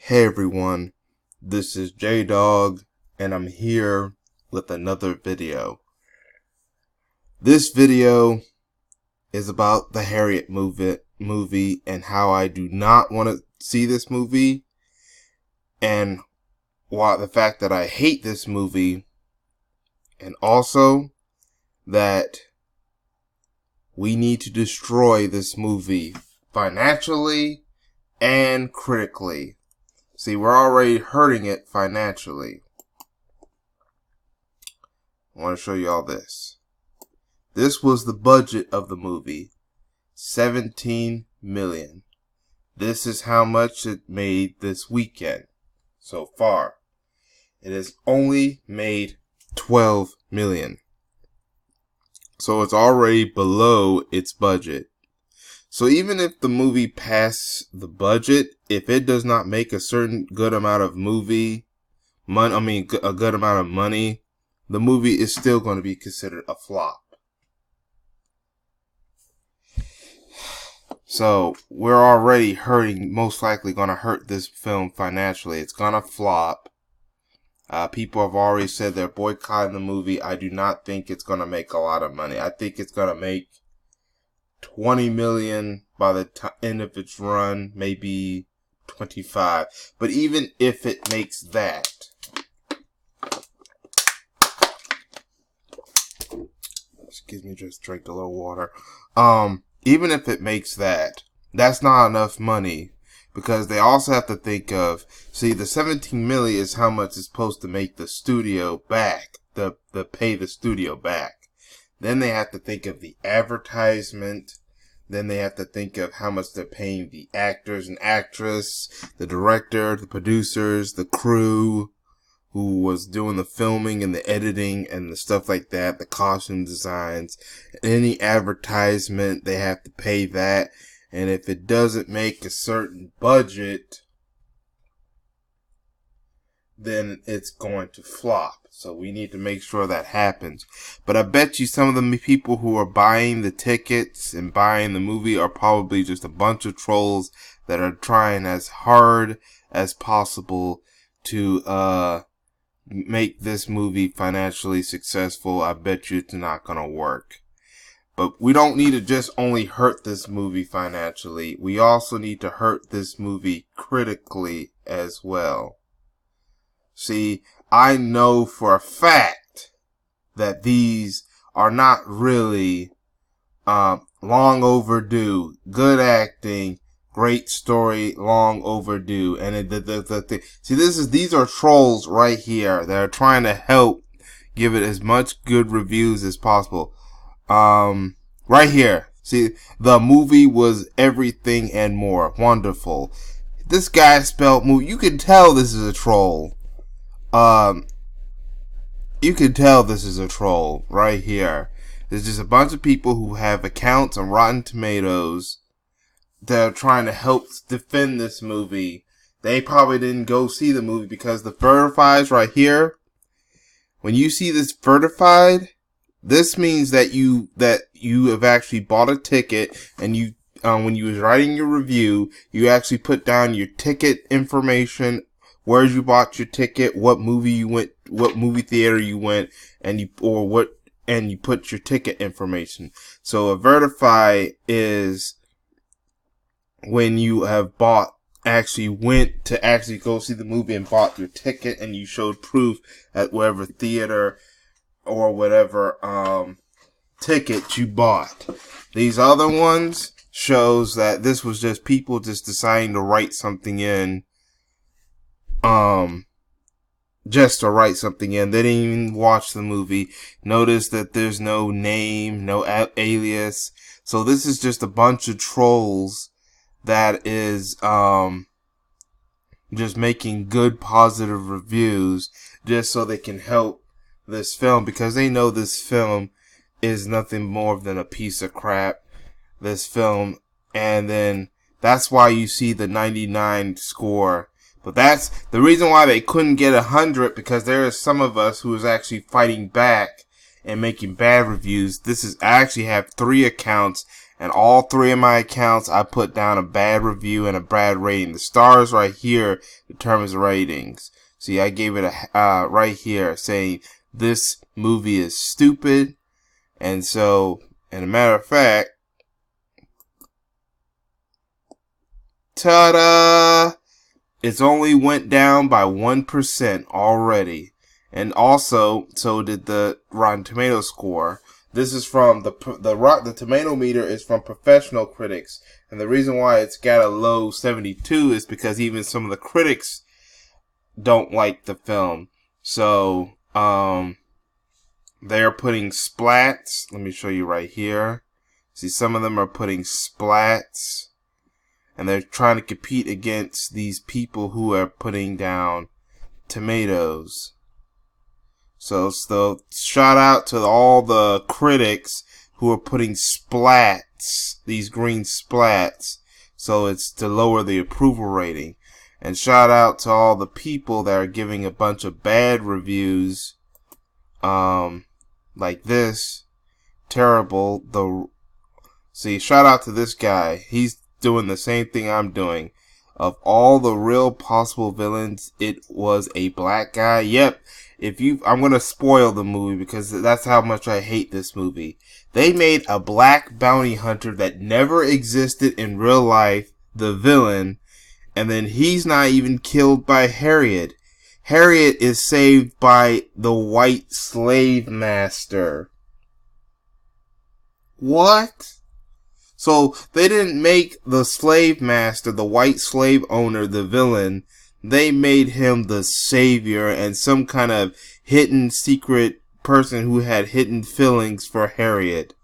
Hey everyone, this is J-Dog, and I'm here with another video. This video is about the Harriet movie and how I do not want to see this movie, and the fact that I hate this movie, and also that we need to destroy this movie financially and critically. See, we're already hurting it financially. I want to show you all this. This was the budget of the movie. $17 million. This is how much it made this weekend so far. It has only made $12 million. So it's already below its budget. So even if the movie passes the budget, if it does not make a certain good amount of a good amount of money, the movie is still going to be considered a flop. So we're already most likely going to hurt this film financially. It's going to flop. People have already said they're boycotting the movie. I do not think it's going to make a lot of money. I think it's going to make $20 million by the end of its run, maybe 25. But even if it makes that, excuse me, just drank a little water. Even if it makes that, that's not enough money, because they also have to think of, the 17 million is how much it's supposed to make the studio back, the pay the studio back. Then they have to think of the advertisement. Then they have to think of how much they're paying the actors and actress, the director, the producers, the crew who was doing the filming and the editing and the stuff like that, the costume designs, any advertisement, they have to pay that. And if it doesn't make a certain budget, then it's going to flop. So we need to make sure that happens. But I bet you some of the people who are buying the tickets and buying the movie are probably just a bunch of trolls that are trying as hard as possible to make this movie financially successful. I bet you it's not going to work. But we don't need to just only hurt this movie financially. We also need to hurt this movie critically as well. See, I know for a fact that these are not really long overdue. Good acting, great story, long overdue. And these are trolls right here that are trying to help give it as much good reviews as possible. Right here. See, the movie was everything and more. Wonderful. This guy spelled movie. You can tell this is a troll. You can tell this is a troll right here. There's just a bunch of people who have accounts on Rotten Tomatoes that are trying to help defend this movie. They probably didn't go see the movie because the verifieds right here, when you see this verified, this means that you have actually bought a ticket, and you when you was writing your review, you actually put down your ticket information, where you bought your ticket, what movie you went, what movie theater you went, and you put your ticket information. So a verify is when you have went to go see the movie and bought your ticket, and you showed proof at whatever theater or whatever ticket you bought. These other ones shows that this was just people just deciding to write something in. Just to write something in. They didn't even watch the movie. Notice that there's no name, no alias. So this is just a bunch of trolls that is, just making good positive reviews just so they can help this film, because they know this film is nothing more than a piece of crap. This film. And then that's why you see the 99 score. But that's the reason why they couldn't get 100, because there is some of us who is actually fighting back and making bad reviews. I actually have 3 accounts, And all three of my accounts, I put down a bad review and a bad rating. The stars right here determines the ratings. See, I gave it a right here saying this movie is stupid. And so, and a matter of fact, ta-da! It's only went down by 1% already. And also, so did the Rotten Tomatoes score. This is from the tomato meter is from professional critics. And the reason why it's got a low 72 is because even some of the critics don't like the film. So, they're putting splats. Let me show you right here. See, some of them are putting splats. And they're trying to compete against these people who are putting down tomatoes. So shout out to all the critics who are putting splats, these green splats. So it's to lower the approval rating. And shout out to all the people that are giving a bunch of bad reviews, like this. Terrible. See, shout out to this guy. He's doing the same thing I'm doing. Of all the real possible villains, it was a black guy. Yep. I'm gonna spoil the movie because that's how much I hate this movie. They made a black bounty hunter that never existed in real life the villain, and then he's not even killed by Harriet. Harriet is saved by the white slave master. What? So they didn't make the slave master, the white slave owner, the villain. They made him the savior and some kind of hidden secret person who had hidden feelings for Harriet.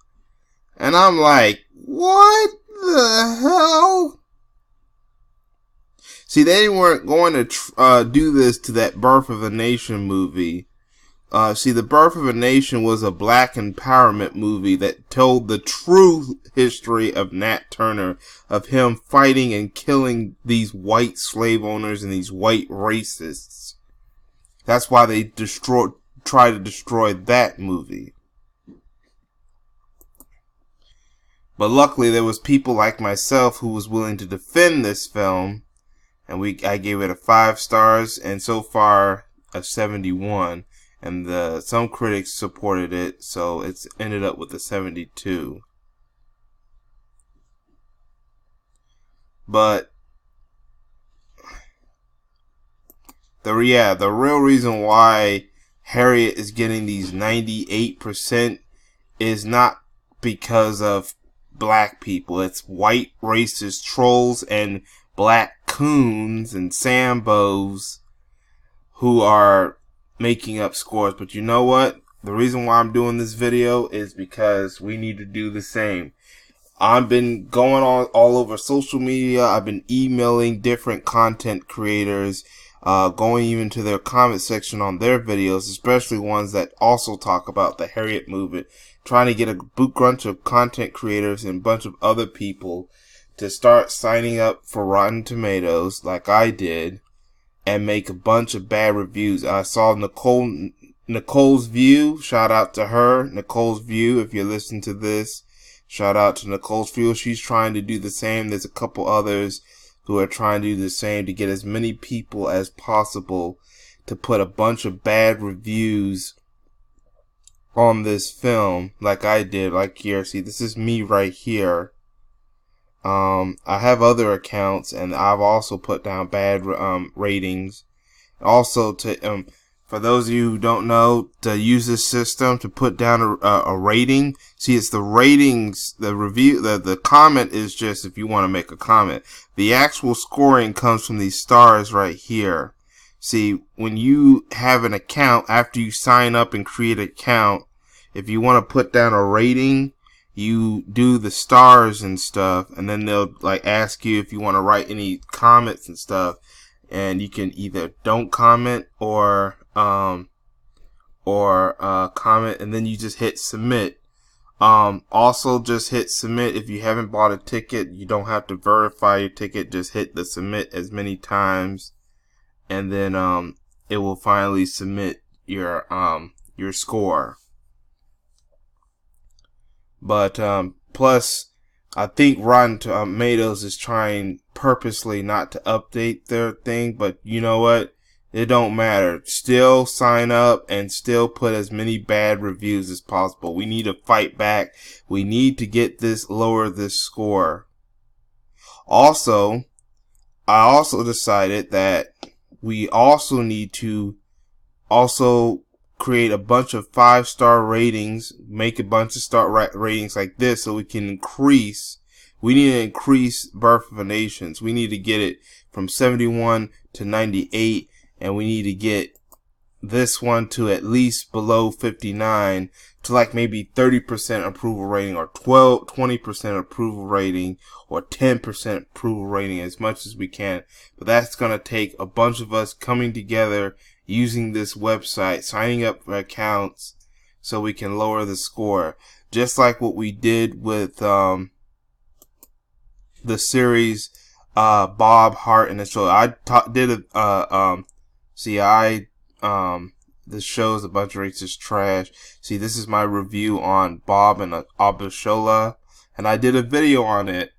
And I'm like, what the hell? See, they weren't going to do this to that Birth of a Nation movie. See, The Birth of a Nation was a black empowerment movie that told the true history of Nat Turner, of him fighting and killing these white slave owners and these white racists. That's why they try to destroy that movie. But luckily, there was people like myself who was willing to defend this film, and I gave it a 5 stars, and so far a 71. And some critics supported it, so it's ended up with a 72. But the real reason why Harriet is getting these 98% is not because of black people. It's white racist trolls and black coons and Sambos who are making up scores. But you know what? The reason why I'm doing this video is because we need to do the same. I've been going on all over social media. I've been emailing different content creators, going even to their comment section on their videos, especially ones that also talk about the Harriet movement, trying to get a bunch of content creators and a bunch of other people to start signing up for Rotten Tomatoes like I did, and make a bunch of bad reviews. I saw Nicole's View. Shout out to her. Nicole's View, if you're listening to this, shout out to Nicole's View. She's trying to do the same. There's a couple others who are trying to do the same to get as many people as possible to put a bunch of bad reviews on this film like I did. Like here, see, this is me right here. I have other accounts, and I've also put down bad ratings. Also, for those of you who don't know, to use this system to put down a rating, see, it's the ratings, the review, the comment is just if you want to make a comment. The actual scoring comes from these stars right here. See, when you have an account, after you sign up and create an account, if you want to put down a rating, you do the stars and stuff, and then they'll like ask you if you want to write any comments and stuff, and you can either don't comment or comment, and then you just hit submit. Also just hit submit if you haven't bought a ticket. You don't have to verify your ticket, just hit the submit as many times, and then it will finally submit your score. But plus, I think Rotten Tomatoes is trying purposely not to update their thing, but you know what? It don't matter. Still sign up and still put as many bad reviews as possible. We need to fight back. We need to get lower this score. Also, I also decided that we also need to also create a bunch of 5-star ratings, make a bunch of ratings like this so we need to increase Birth of a Nations. We need to get it from 71 to 98, and we need to get this one to at least below 59 to like maybe 30% approval rating, or 20% approval rating, or 10% approval rating, as much as we can. But that's going to take a bunch of us coming together, using this website, signing up for accounts so we can lower the score. Just like what we did with the series Bob Hart and the show. This show is a bunch of racist trash. See, this is my review on Bob and Abishola, and I did a video on it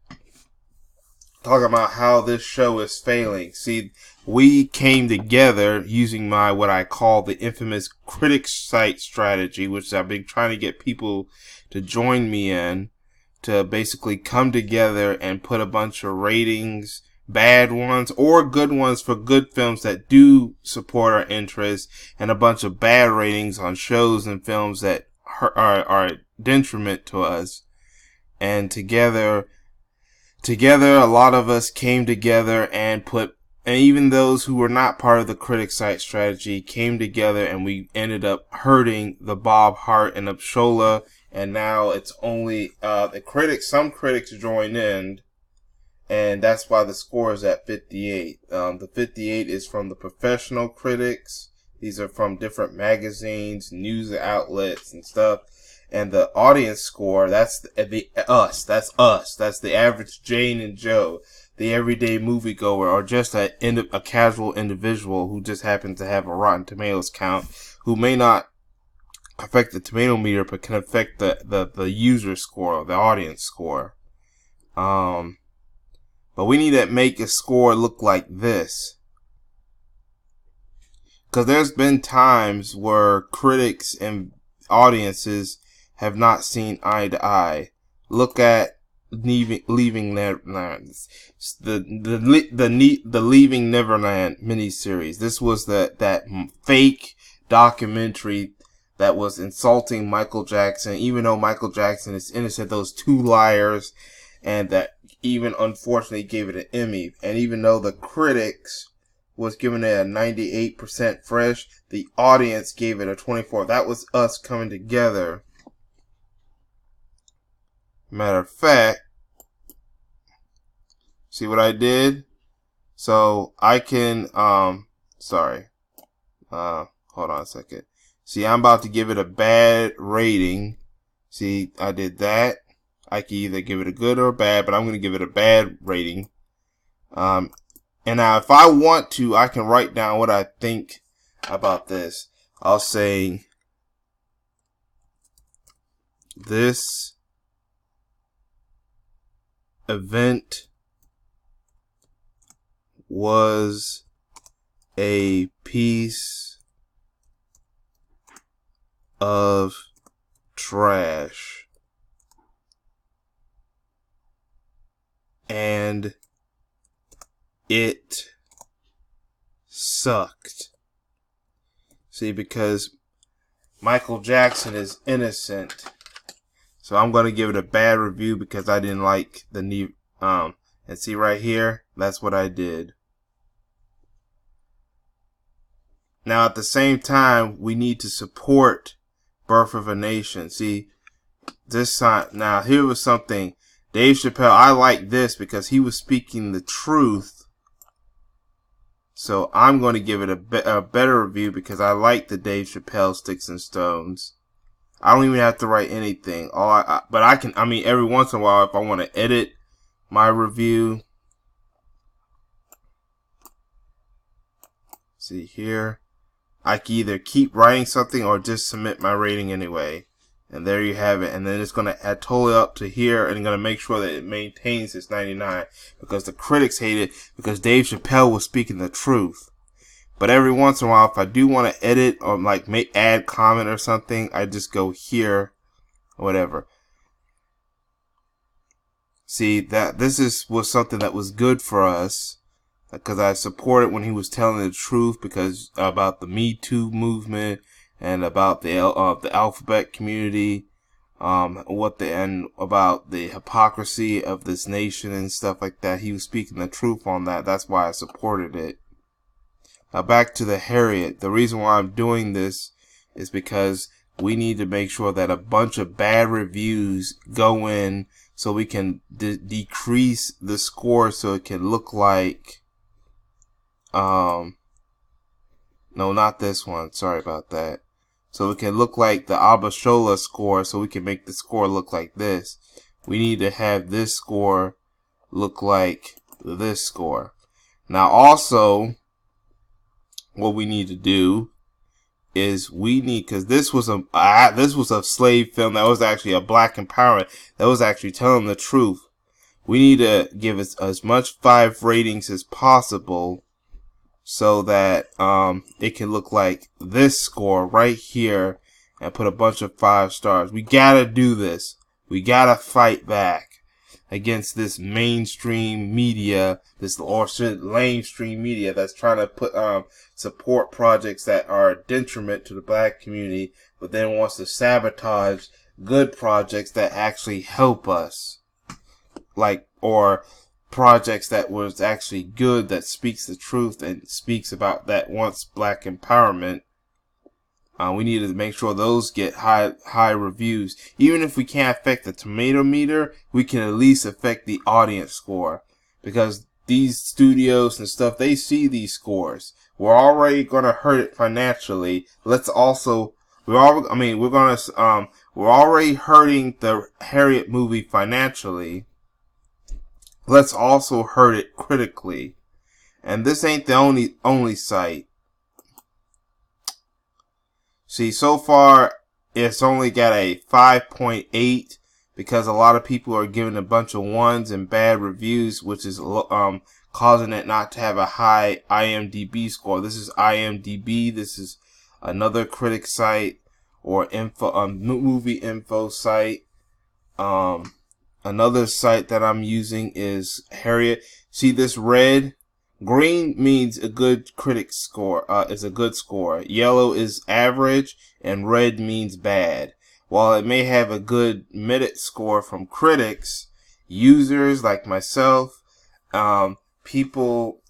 talking about how this show is failing. See, we came together using what I call the infamous critic site strategy, which I've been trying to get people to join me in, to basically come together and put a bunch of ratings, bad ones or good ones for good films that do support our interests, and a bunch of bad ratings on shows and films that are a detriment to us. And together, a lot of us came together and even those who were not part of the critic site strategy came together, and we ended up hurting the Bob Hart and Abishola. And now it's only some critics joined in, and that's why the score is at 58. The 58 is from the professional critics. These are from different magazines, news outlets, and stuff. And the audience score, that's us. That's us. That's the average Jane and Joe, the everyday moviegoer, or just a casual individual who just happens to have a Rotten Tomatoes count, who may not affect the tomato meter, but can affect the user score, the audience score. But we need to make a score look like this, because there's been times where critics and audiences have not seen eye to eye. Look at Leaving Neverland, the Leaving Neverland miniseries. This was that fake documentary that was insulting Michael Jackson, even though Michael Jackson is innocent. Those two liars, and that even unfortunately gave it an Emmy. And even though the critics was giving it a 98% fresh, the audience gave it a 24. That was us coming together. Matter of fact, see what I did? So I can, hold on a second. See, I'm about to give it a bad rating. See, I did that. I can either give it a good or a bad, but I'm going to give it a bad rating. And now if I want to, I can write down what I think about this. I'll say, this event was a piece of trash, and it sucked. See, because Michael Jackson is innocent, so I'm going to give it a bad review because I didn't like the new, and see right here, that's what I did. Now at the same time, we need to support Birth of a Nation. See, this time, now here was something, Dave Chappelle, I like this because he was speaking the truth. So I'm going to give it a better review because I like the Dave Chappelle Sticks and Stones. I don't even have to write anything. But I can, every once in a while, if I want to edit my review. See here. I can either keep writing something or just submit my rating anyway. And there you have it. And then it's going to add totally up to here and going to make sure that it maintains its 99 because the critics hate it because Dave Chappelle was speaking the truth. But every once in a while, if I do want to edit or like add comment or something, I just go here or whatever. See, that this was something that was good for us because I supported when he was telling the truth because about the Me Too movement and about the alphabet community, and about the hypocrisy of this nation and stuff like that. He was speaking the truth on that. That's why I supported it. Now back to the Harriet. The reason why I'm doing this is because we need to make sure that a bunch of bad reviews go in so we can decrease the score so it can look like, no, not this one. Sorry about that. So it can look like the Abashola score so we can make the score look like this. We need to have this score look like this score. Now also, what we need to do is because this was a slave film that was actually a black empowerment that was actually telling the truth. We need to give it as much 5 ratings as possible so that it can look like this score right here and put a bunch of 5 stars. We gotta do this. We gotta fight back against this mainstream media, lamestream media that's trying to put support projects that are a detriment to the black community, but then wants to sabotage good projects that actually help us, or projects that was actually good, that speaks the truth and speaks about that wants black empowerment. We need to make sure those get high reviews. Even if we can't affect the tomato meter, we can at least affect the audience score. Because these studios and stuff, they see these scores. We're already going to hurt it financially. We're already hurting the Harriet movie financially. Let's also hurt it critically. And this ain't the only site. See, so far, it's only got a 5.8 because a lot of people are giving a bunch of 1s and bad reviews, which is causing it not to have a high IMDb score. This is IMDb. This is another critic site or movie info site. Another site that I'm using is Harriet. See this red? Green means a good critic score, is a good score. Yellow is average, and red means bad. While it may have a good Merit score from critics, users like myself, people,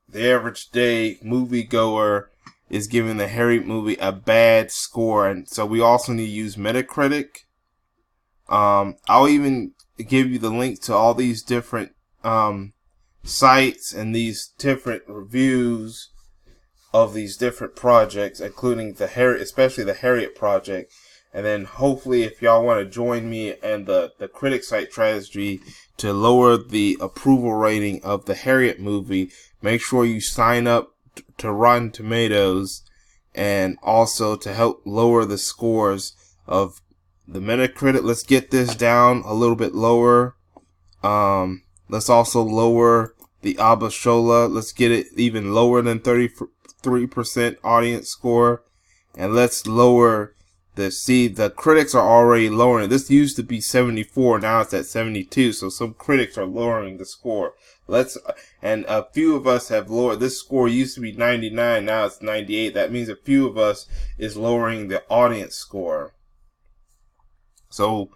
the average day moviegoer is giving the Harriet movie a bad score, and so we also need to use Metacritic. I'll even give you the link to all these different sites and these different reviews of these different projects, including the Harriet, especially the Harriet project. And then hopefully if y'all want to join me and the critic site strategy to lower the approval rating of the Harriet movie, make sure you sign up to Rotten Tomatoes, and also to help lower the scores of the Metacritic. Let's get this down a little bit lower. Let's also lower the Abashola. Let's get it even lower than 33% audience score. And let's lower the critics are already lowering it. This used to be 74, now it's at 72. So some critics are lowering the score. And a few of us have lowered. This score used to be 99, now it's 98. That means a few of us is lowering the audience score. So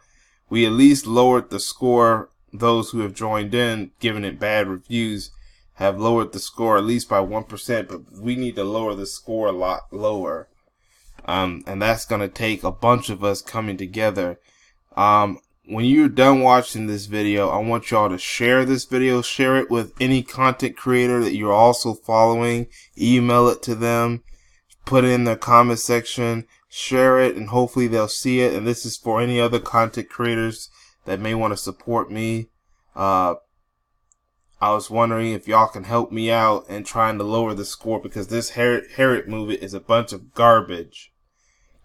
we at least lowered the score. Those who have joined in, giving it bad reviews, have lowered the score at least by 1%, but we need to lower the score a lot lower. And that's going to take a bunch of us coming together. When you're done watching this video, I want y'all to share this video. Share it with any content creator that you're also following. Email it to them. Put it in the comment section. Share it, and hopefully they'll see it. And this is for any other content creators that may want to support me. I was wondering if y'all can help me out in trying to lower the score, because this Harriet movie is a bunch of garbage.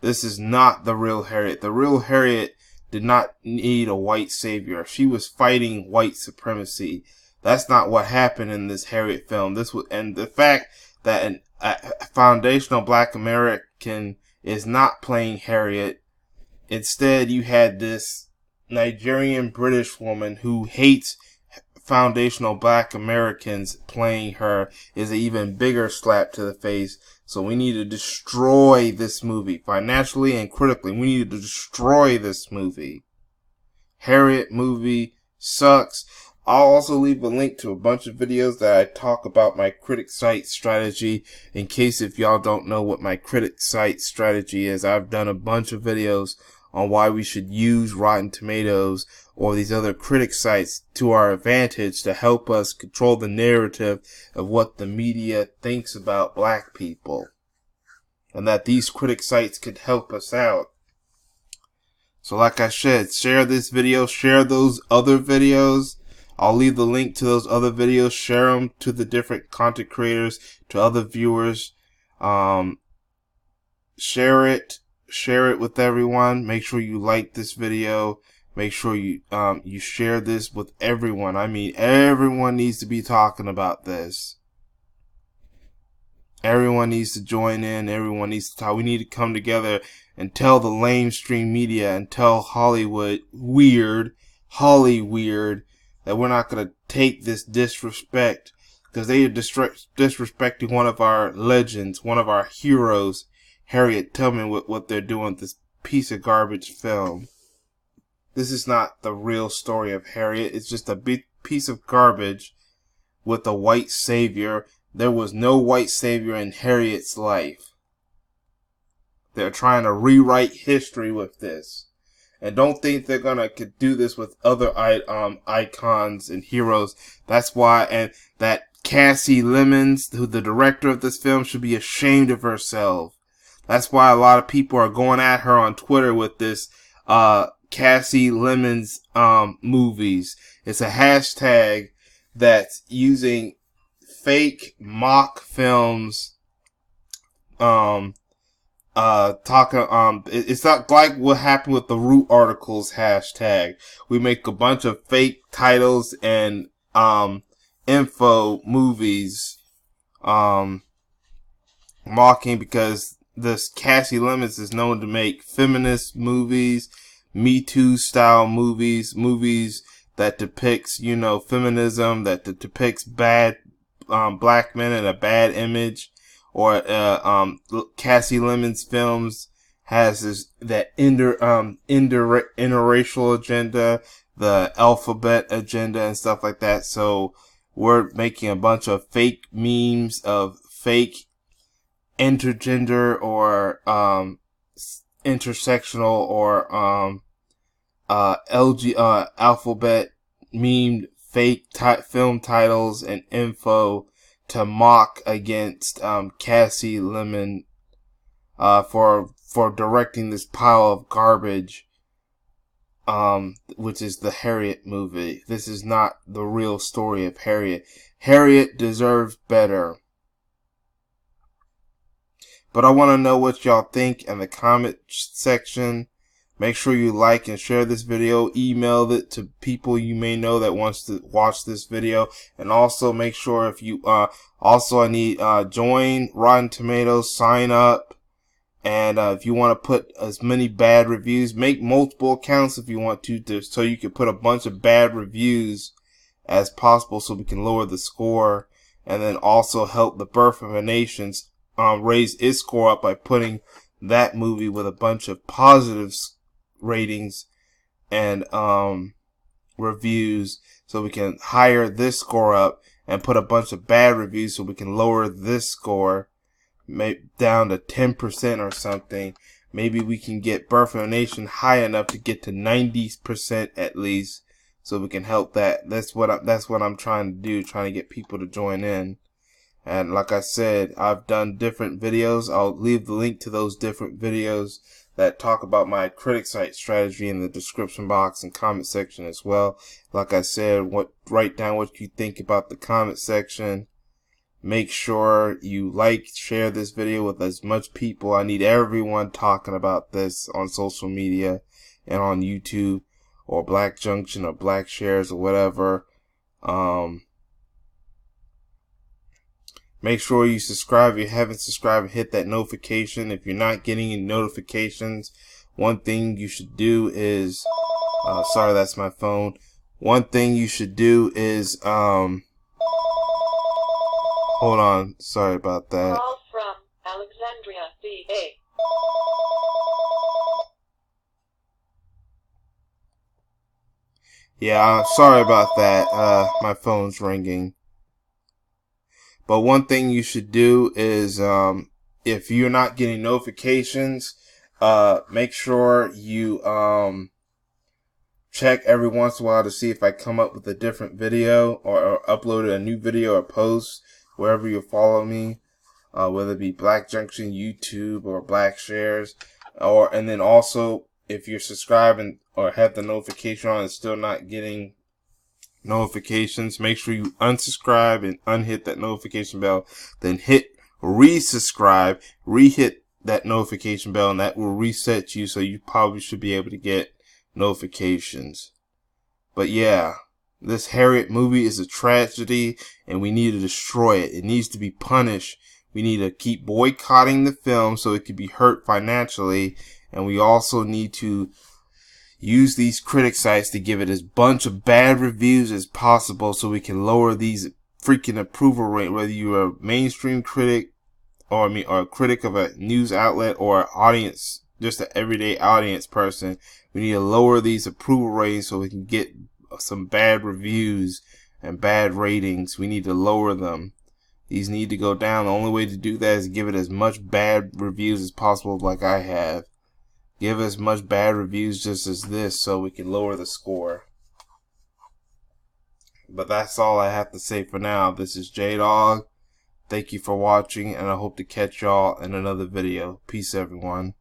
This is not the real Harriet. The real Harriet did not need a white savior. She was fighting white supremacy. That's not what happened in this Harriet film. And the fact that a foundational black American is not playing Harriet. Instead, you had this Nigerian British woman who hates foundational black Americans playing her is an even bigger slap to the face. So we need to destroy this movie financially and critically. We need to destroy this movie. Harriet movie sucks. I'll also leave a link to a bunch of videos that I talk about my critic site strategy. In case if y'all don't know what my critic site strategy is, I've done a bunch of videos on why we should use Rotten Tomatoes or these other critic sites to our advantage to help us control the narrative of what the media thinks about black people. And that these critic sites could help us out. So like I said, share this video, share those other videos. I'll leave the link to those other videos. Share them to the different content creators, to other viewers. Share it with everyone. Make sure you like this video. Make sure you share this with everyone. I mean, everyone needs to be talking about this. Everyone needs to join in. Everyone needs to talk. We need to come together and tell the lamestream media and tell Hollywood weird, that we're not going to take this disrespect, because they are disrespecting one of our legends, one of our heroes, Harriet Tubman, with what they're doing with this piece of garbage film. This is not the real story of Harriet. It's just a big piece of garbage with a white savior. There was no white savior in Harriet's life. They're trying to rewrite history with this. And don't think they're gonna do this with other icons and heroes. That's why, and that Cassie Lemons, who the director of this film, should be ashamed of herself. That's why a lot of people are going at her on Twitter with this Cassie Lemons movies. It's a hashtag that's using fake mock films. It's not like what happened with the Root Articles hashtag. We make a bunch of fake titles and info movies mocking, because this Cassie Lemons is known to make feminist movies, Me Too style movies that depicts, feminism, that depicts bad black men in a bad image. Or Cassie Lemons films has that interracial agenda, the alphabet agenda and stuff like that. So we're making a bunch of fake memes of fake intergender or intersectional or alphabet memed fake film titles and info to mock against Cassie Lemon for directing this pile of garbage, which is the Harriet movie. This is not the real story of Harriet. Harriet deserves better. But I want to know what y'all think in the comment section. Make sure you like and share this video. Email it to people you may know that wants to watch this video. And also make sure if you, I need, join Rotten Tomatoes, sign up. And, if you want to put as many bad reviews, make multiple accounts if you want to, so you can put a bunch of bad reviews as possible so we can lower the score. And then also help the Birth of a Nation, raise its score up by putting that movie with a bunch of positive ratings and reviews, so we can higher this score up, and put a bunch of bad reviews so we can lower this score down to 10% or something. Maybe we can get Birth of a Nation high enough to get to 90% at least, so we can help that. That's what I'm trying to do, trying to get people to join in. And like I said, I've done different videos. I'll leave the link to those different videos that talk about my critic site strategy in the description box and comment section as well. Like I said, write down what you think about the comment section. Make sure you share this video with as much people. I need everyone talking about this on social media and on YouTube or Black Junction or Black Shares or whatever. Make sure you subscribe if you haven't subscribed, and hit that notification. If you're not getting any notifications, one thing you should do is, sorry, that's my phone. One thing you should do is, hold on, sorry about that. Call from Alexandria, VA. Yeah, sorry about that. My phone's ringing. But one thing you should do is, if you're not getting notifications, make sure you check every once in a while to see if I come up with a different video or upload a new video or post wherever you follow me, whether it be Black Junction, YouTube, or Black Shares, and then also if you're subscribing or have the notification on and still not getting notifications, make sure you unsubscribe and unhit that notification bell, then hit resubscribe, re-hit that notification bell, and that will reset you, so you probably should be able to get notifications. But yeah, this Harriet movie is a tragedy and we need to destroy it. It needs to be punished. We need to keep boycotting the film so it could be hurt financially, and we also need to use these critic sites to give it as bunch of bad reviews as possible so we can lower these freaking approval rate, whether you're a mainstream critic or a critic of a news outlet or an audience, just an everyday audience person. We need to lower these approval ratings so we can get some bad reviews and bad ratings. We need to lower them. These need to go down. The only way to do that is give it as much bad reviews as possible, like I have. Give us much bad reviews just as this so we can lower the score. But that's all I have to say for now. This is J-Dog. Thank you for watching, and I hope to catch y'all in another video. Peace, everyone.